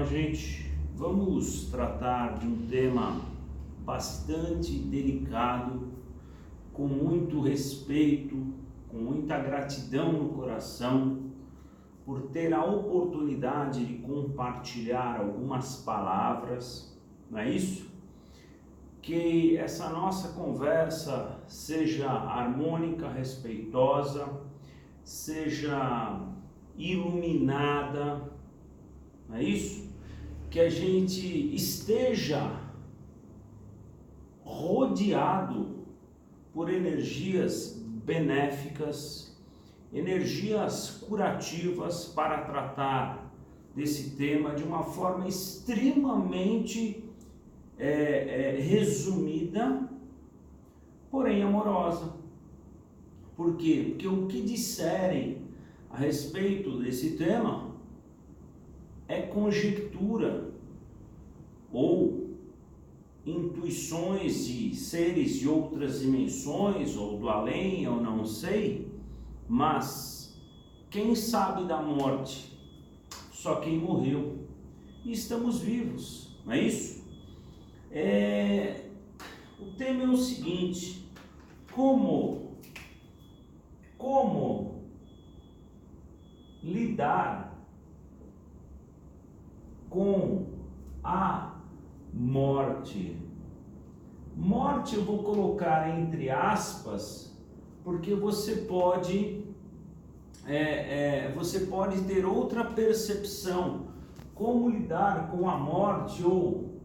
Ó, gente, vamos tratar de um tema bastante delicado, com muito respeito, com muita gratidão no coração, por ter a oportunidade de compartilhar algumas palavras, não é isso? Que essa nossa conversa seja harmônica, respeitosa, seja iluminada, não é isso? Que a gente esteja rodeado por energias benéficas, energias curativas para tratar desse tema de uma forma extremamente resumida, porém amorosa. Por quê? Porque o que disserem a respeito desse tema é conjectura ou intuições de seres de outras dimensões ou do além, eu não sei, mas quem sabe da morte? Só quem morreu. E estamos vivos, não é isso? O tema é o seguinte: como lidar com a morte. Morte eu vou colocar entre aspas, porque você pode ter outra percepção. Como lidar com a morte ou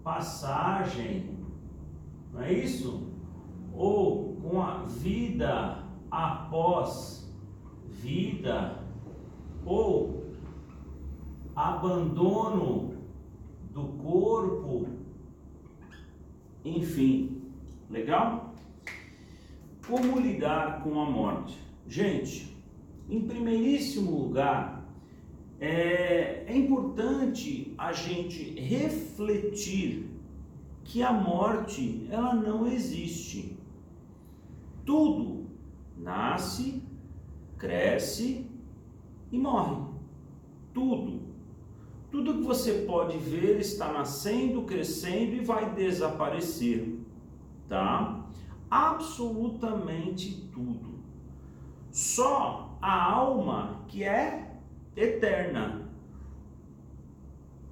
passagem, não é isso? Ou com a vida após vida, ou abandono do corpo, enfim, legal? Como lidar com a morte? Gente, em primeiríssimo lugar, é importante a gente refletir que a morte, ela não existe. Tudo nasce, cresce e morre. Tudo que você pode ver está nascendo, crescendo e vai desaparecer, tá? Absolutamente tudo. Só a alma que é eterna,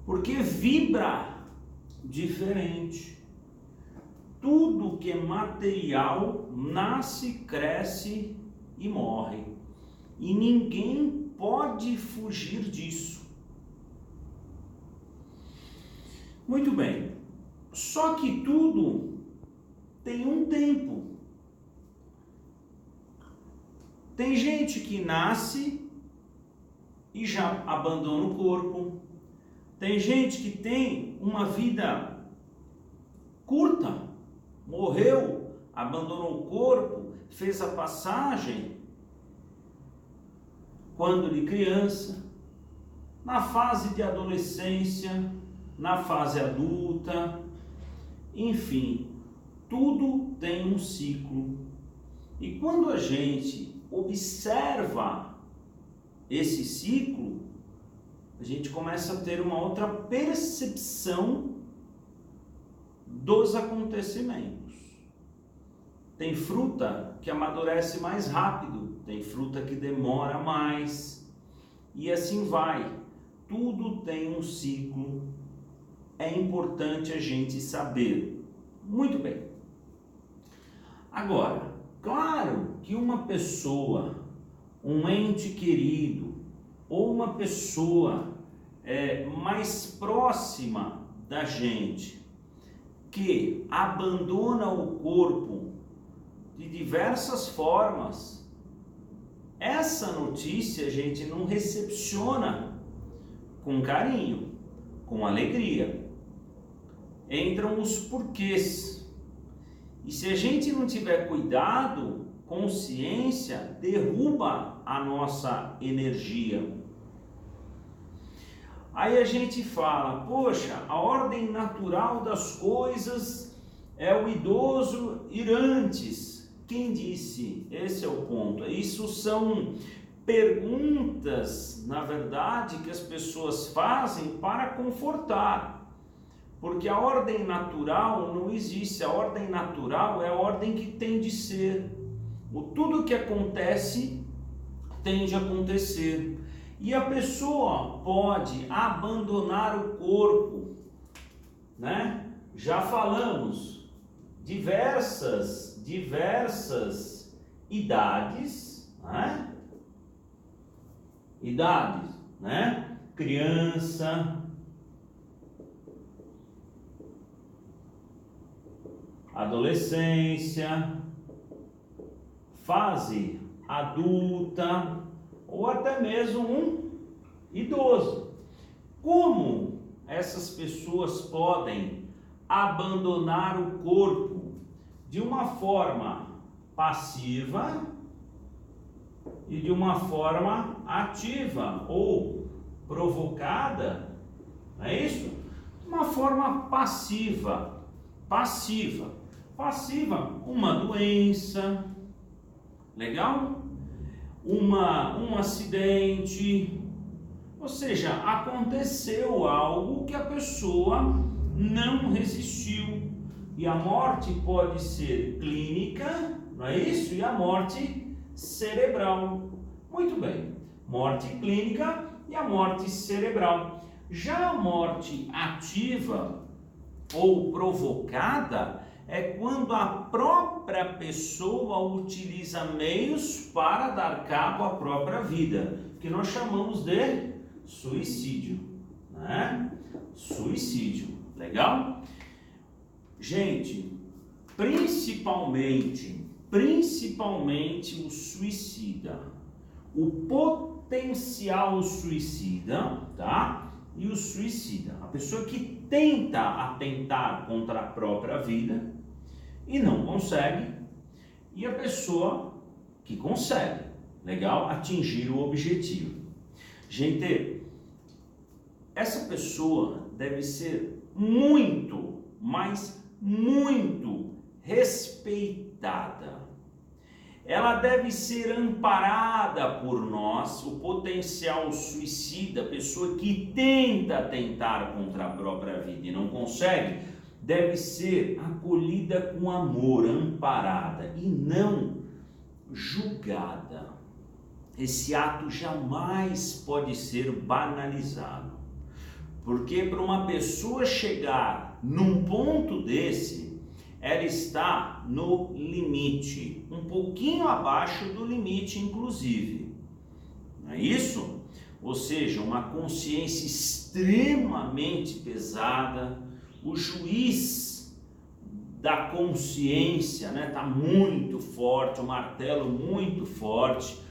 porque vibra diferente. Tudo que é material nasce, cresce e morre, e ninguém pode fugir disso. Muito bem, só que tudo tem um tempo. Tem gente que nasce e já abandona o corpo. Tem gente que tem uma vida curta, morreu, abandonou o corpo, fez a passagem quando de criança, na fase de adolescência, na fase adulta, enfim, tudo tem um ciclo. E quando a gente observa esse ciclo, a gente começa a ter uma outra percepção dos acontecimentos. Tem fruta que amadurece mais rápido, tem fruta que demora mais, e assim vai. Tudo tem um ciclo, é importante a gente saber. Muito bem. Agora, claro que uma pessoa, um ente querido, ou uma pessoa mais próxima da gente, que abandona o corpo de diversas formas, essa notícia a gente não recepciona com carinho, com alegria. Entram os porquês. E se a gente não tiver cuidado, consciência, derruba a nossa energia. Aí a gente fala, poxa, a ordem natural das coisas é o idoso ir antes. Quem disse? Esse é o ponto. Isso são perguntas, na verdade, que as pessoas fazem para confortar. Porque a ordem natural não existe. A ordem natural é a ordem que tem de ser. Tudo que acontece tende a acontecer. E a pessoa pode abandonar o corpo, né? Já falamos diversas idades, né? Idades, né? Criança, adolescência, fase adulta ou até mesmo um idoso. Como essas pessoas podem abandonar o corpo de uma forma passiva e de uma forma ativa ou provocada, não é isso? Uma forma passiva, uma doença, legal? Um acidente, ou seja, aconteceu algo que a pessoa não resistiu. E a morte pode ser clínica, não é isso? E a morte cerebral. Muito bem, morte clínica e a morte cerebral. Já a morte ativa ou provocada é quando a própria pessoa utiliza meios para dar cabo à própria vida, que nós chamamos de suicídio, né? Suicídio, legal? Gente, principalmente o suicida, o potencial suicida, tá? E o suicida, a pessoa que tenta atentar contra a própria vida e não consegue, e a pessoa que consegue, legal, atingir o objetivo. Gente, essa pessoa deve ser muito, mas muito respeitada. Ela deve ser amparada por nós. O potencial suicida, a pessoa que tenta atentar contra a própria vida e não consegue, deve ser acolhida com amor, amparada e não julgada. Esse ato jamais pode ser banalizado, porque para uma pessoa chegar num ponto desse, ela está no limite, um pouquinho abaixo do limite, inclusive. Não é isso? Ou seja, uma consciência extremamente pesada, o juiz da consciência, né, tá muito forte, o martelo muito forte,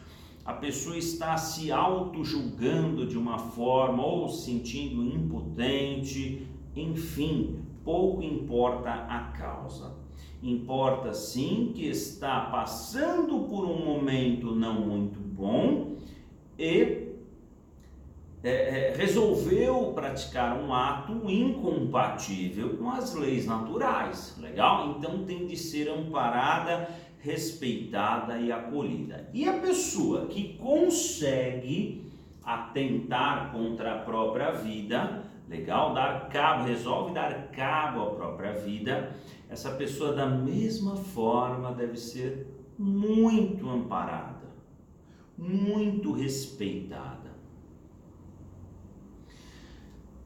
a pessoa está se auto-julgando de uma forma ou se sentindo impotente, enfim, pouco importa a causa. Importa sim que está passando por um momento não muito bom e resolveu praticar um ato incompatível com as leis naturais, legal? Então tem de ser amparada, respeitada e acolhida. E a pessoa que consegue atentar contra a própria vida, legal, resolve dar cabo à própria vida, essa pessoa da mesma forma deve ser muito amparada, muito respeitada.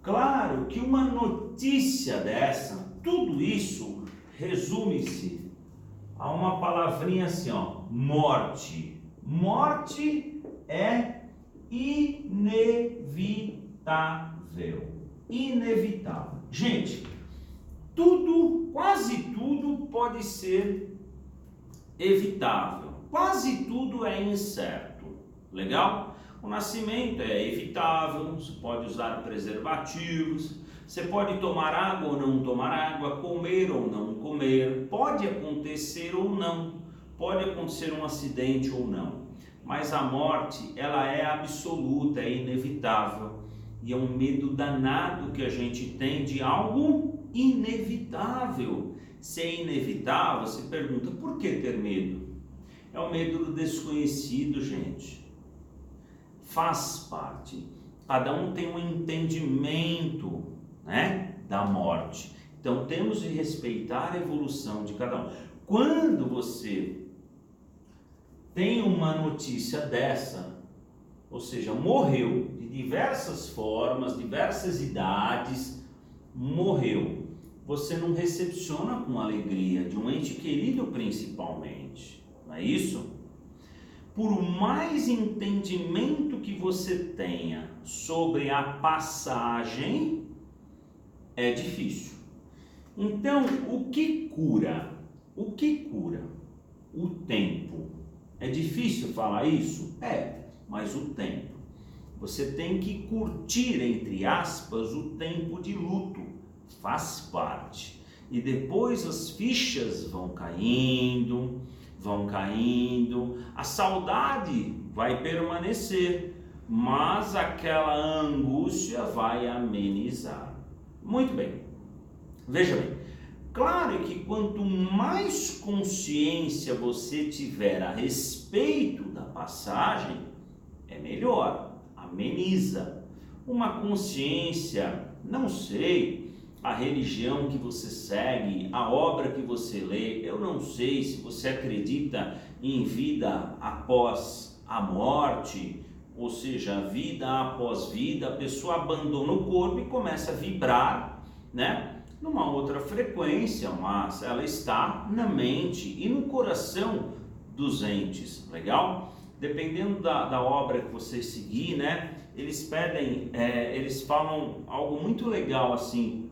Claro que uma notícia dessa, tudo isso resume-se a uma palavrinha assim, ó, morte. Morte é inevitável. Inevitável. Gente, quase tudo pode ser evitável. Quase tudo é incerto. Legal? O nascimento é evitável, você pode usar preservativos, você pode tomar água ou não tomar água, comer ou não comer, pode acontecer ou não, pode acontecer um acidente ou não. Mas a morte, ela é absoluta, é inevitável. E é um medo danado que a gente tem de algo inevitável. Se é inevitável, você pergunta, por que ter medo? É o medo do desconhecido, gente. faz parte. Cada um tem um entendimento, né, da morte. Então temos de respeitar a evolução de cada um. Quando você tem uma notícia dessa, ou seja, morreu de diversas formas, diversas idades, morreu, você não recepciona com alegria, de um ente querido principalmente, não é isso? Por mais entendimento que você tenha sobre a passagem, é difícil. Então, o que cura? O que cura? O tempo. É difícil falar isso? É, mas o tempo. Você tem que curtir, entre aspas, o tempo de luto. Faz parte. E depois as fichas vão caindo, a saudade vai permanecer, mas aquela angústia vai amenizar. Muito bem. Veja bem, claro que quanto mais consciência você tiver a respeito da passagem, é melhor, ameniza. Uma consciência, não sei, a religião que você segue, a obra que você lê, eu não sei se você acredita em vida após a morte, ou seja, vida após vida, a pessoa abandona o corpo e começa a vibrar, né? Numa outra frequência, mas ela está na mente e no coração dos entes, legal? Dependendo da obra que você seguir, né? Eles pedem, eles falam algo muito legal assim,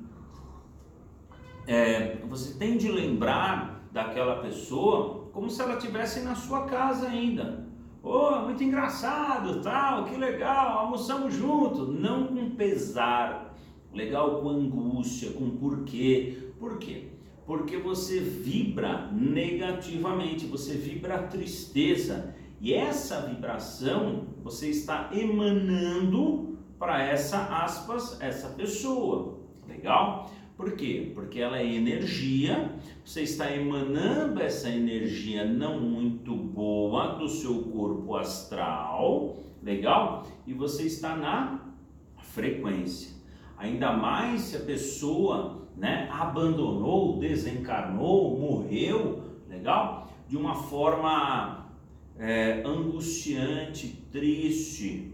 você tem de lembrar daquela pessoa como se ela estivesse na sua casa ainda. Oh, muito engraçado, tal, que legal, almoçamos juntos, não com pesar, legal, com angústia, com porquê. Por quê? Porque você vibra negativamente, você vibra tristeza, e essa vibração você está emanando para essa pessoa, legal? Por quê? Porque ela é energia, você está emanando essa energia não muito boa do seu corpo astral, legal? E você está na frequência. Ainda mais se a pessoa, né, abandonou, desencarnou, morreu, legal? De uma forma angustiante, triste.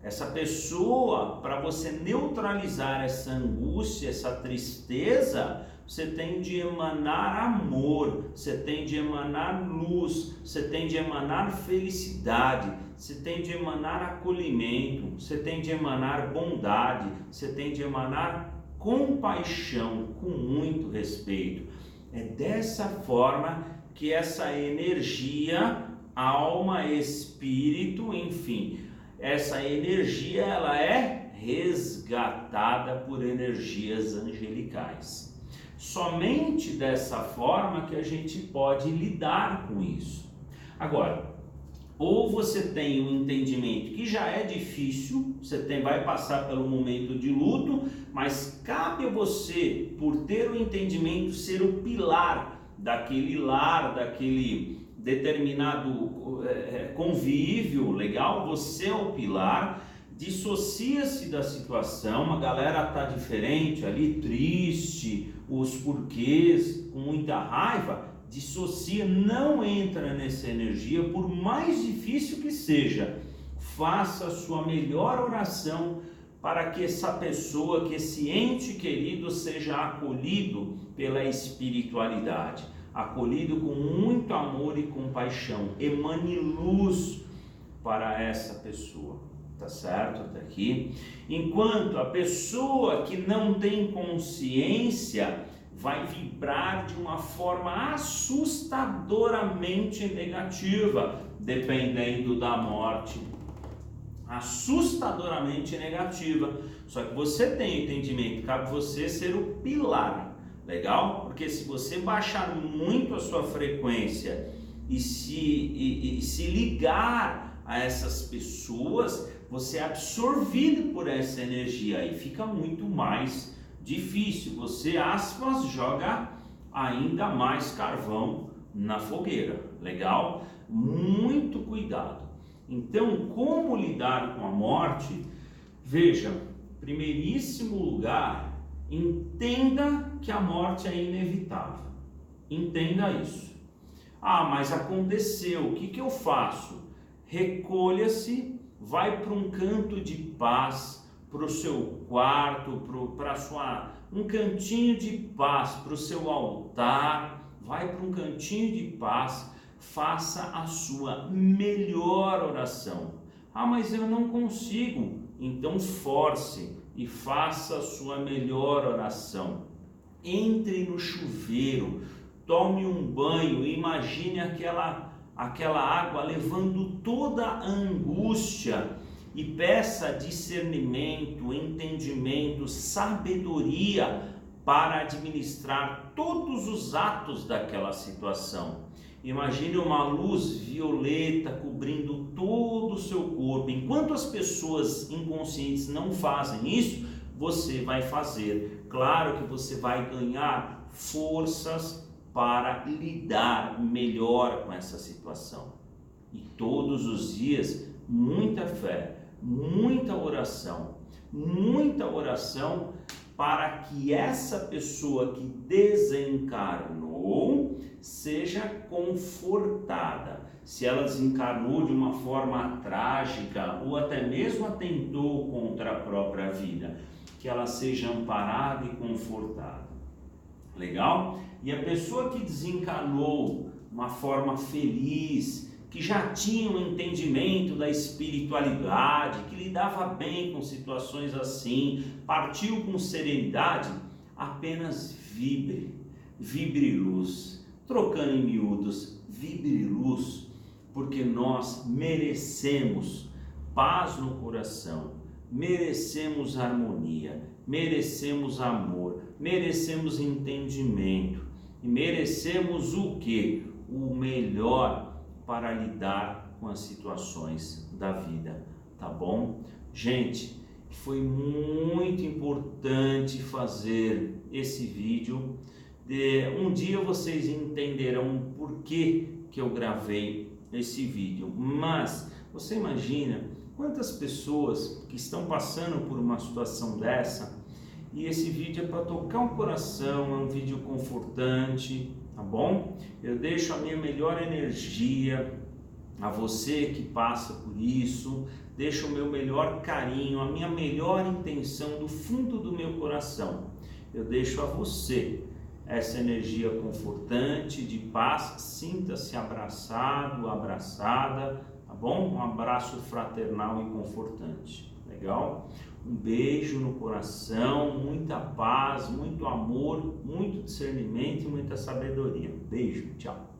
Essa pessoa, para você neutralizar essa angústia, essa tristeza, você tem de emanar amor, você tem de emanar luz, você tem de emanar felicidade, você tem de emanar acolhimento, você tem de emanar bondade, você tem de emanar compaixão, com muito respeito. É dessa forma que essa energia, alma, espírito, enfim, essa energia, ela é resgatada por energias angelicais. Somente dessa forma que a gente pode lidar com isso. Agora, ou você tem um entendimento que já é difícil, vai passar pelo momento de luto, mas cabe a você, por ter o entendimento, ser o pilar daquele lar, daquele determinado convívio, legal? Você é o pilar, dissocia-se da situação, a galera tá diferente ali, triste, os porquês, com muita raiva, dissocia, não entra nessa energia, por mais difícil que seja, faça a sua melhor oração para que essa pessoa, que esse ente querido seja acolhido pela espiritualidade, acolhido com muito amor e compaixão, emane luz para essa pessoa, tá certo? Até aqui. Enquanto a pessoa que não tem consciência vai vibrar de uma forma assustadoramente negativa, dependendo da morte, assustadoramente negativa. Só que você tem entendimento, cabe você ser o pilar. Legal? Porque se você baixar muito a sua frequência e se ligar a essas pessoas, você é absorvido por essa energia e fica muito mais difícil. Você, aspas, joga ainda mais carvão na fogueira. Legal? Muito cuidado. Então, como lidar com a morte? Veja, primeiríssimo lugar, entenda que a morte é inevitável. Entenda isso. Ah, mas aconteceu, o que eu faço? Recolha-se, vai para um canto de paz, para o seu quarto, um cantinho de paz, para o seu altar, vai para um cantinho de paz, faça a sua melhor oração. Ah, mas eu não consigo. Então force e faça a sua melhor oração. Entre no chuveiro, tome um banho, imagine aquela água levando toda a angústia e peça discernimento, entendimento, sabedoria para administrar todos os atos daquela situação. Imagine uma luz violeta cobrindo todo o seu corpo. Enquanto as pessoas inconscientes não fazem isso, você vai fazer. Claro que você vai ganhar forças para lidar melhor com essa situação. E todos os dias, muita fé, muita oração para que essa pessoa que desencarnou seja confortada. Se ela desencarnou de uma forma trágica ou até mesmo atentou contra a própria vida, que ela seja amparada e confortada. Legal? E a pessoa que desencarnou de uma forma feliz, que já tinha um entendimento da espiritualidade, que lidava bem com situações assim, partiu com serenidade, apenas vibre luz. Trocando em miúdos, vibre luz, porque nós merecemos paz no coração, merecemos harmonia, merecemos amor, merecemos entendimento e merecemos o quê? O melhor para lidar com as situações da vida, tá bom? Gente, foi muito importante fazer esse vídeo. Um dia vocês entenderão por que eu gravei esse vídeo, mas você imagina quantas pessoas que estão passando por uma situação dessa, e esse vídeo é para tocar o coração, é um vídeo confortante, tá bom? Eu deixo a minha melhor energia a você que passa por isso, deixo o meu melhor carinho, a minha melhor intenção do fundo do meu coração. Eu deixo a você essa energia confortante, de paz. Sinta-se abraçado, abraçada, tá bom? Um abraço fraternal e confortante, legal? Um beijo no coração, muita paz, muito amor, muito discernimento e muita sabedoria. Beijo, tchau!